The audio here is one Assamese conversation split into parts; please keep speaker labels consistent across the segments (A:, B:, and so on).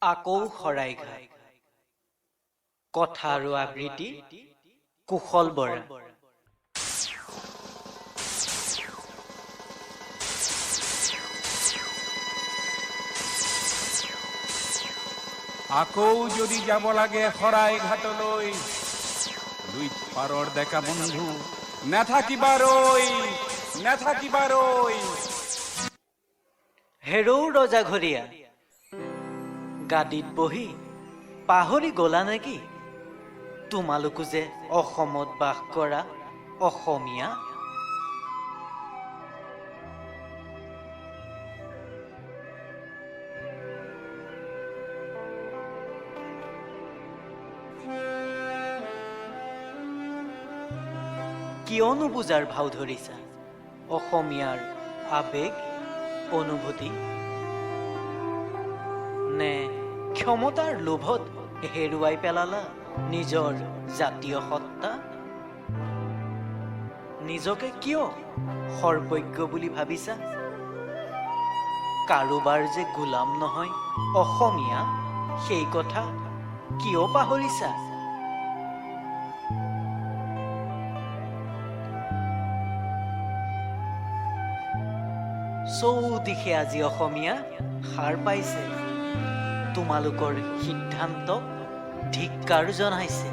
A: আকৌ শৰাইঘাট। কথা আৰু আবৃত্তি কুশল বৰা।
B: আকৌ যদি যাব লাগে শৰাইঘাটলৈ, লুইত পাৰৰ ডেকা বন্ধু নাথাকিবাৰৈ, নাথাকিবাৰৈ।
A: হেৰৌ ৰজাঘৰীয়া, গাদীত বহি পাহৰি গলা নেকি? তোমালোকো যে অসমত বাস কৰা অসমীয়া। কিয় নুবুজাৰ ভাও ধৰিছা অসমীয়াৰ আবেগ অনুভূতি? নে ক্ষমতাৰ লোভত হেৰুৱাই পেলালা নিজৰ জাতীয় সত্তা? নিজকে কিয় সৰ্বজ্ঞ বুলি ভাবিছা? কাৰোবাৰ যে গোলাম নহয় অসমীয়া, সেই কথা কিয় পাহৰিছা? চৌদিশে আজি অসমীয়া সাৰ পাইছে, তোমালোকৰ সিদ্ধান্তক ধিক্কাৰ জনাইছে।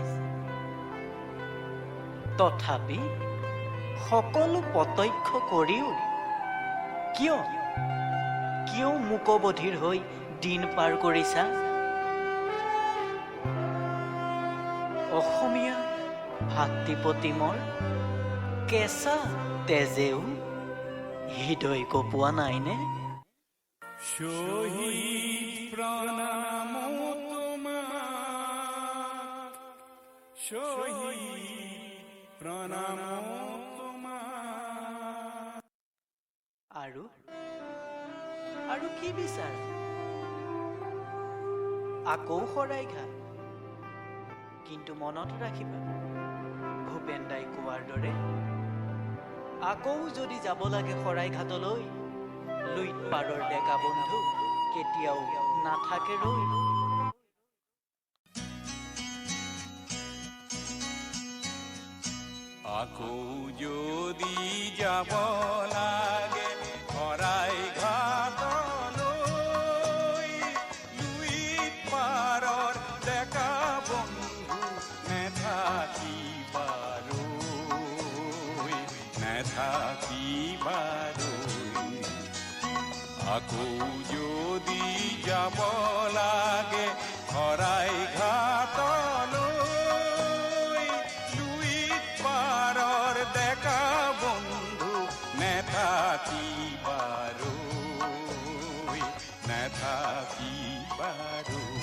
A: তথাপি সকলো প্ৰত্যক্ষ কৰিও কিয় কিয় মূকবধিৰ হৈ দিন পাৰ কৰিছা? অসমীয়া ভাতৃপ্ৰতিমৰ কেঁচা তেজেও হৃদয় কঁপোৱা নাইনে?
B: শহীদ প্ৰণাম তোমাক, শহীদ প্ৰণাম তোমাক।
A: আৰু কি বিচাৰা? আকৌ শৰাইঘাট। কিন্তু মনত ৰাখিবা, ভূপেন দাই কোৱাৰ দৰে, আকৌ যদি যাব লাগে শৰাইঘাটলৈ, লুইত পাৰৰ ডেকা বন্ধু কেতিয়াও নাথাকে ৰৈ।
B: আকৌ যদি যাব লাগে শৰাইঘাটলৈ, লুইত পাৰৰ ডেকা বন্ধু নেথাকিবাৰৈ, নেথাকিবাৰৈ। আকৌ যদি যাব লাগে শৰাইঘাটলৈ, লুইত পাৰৰ ডেকা বন্ধু নেথাকিবাৰৈ, নেথাকিবাৰৈ।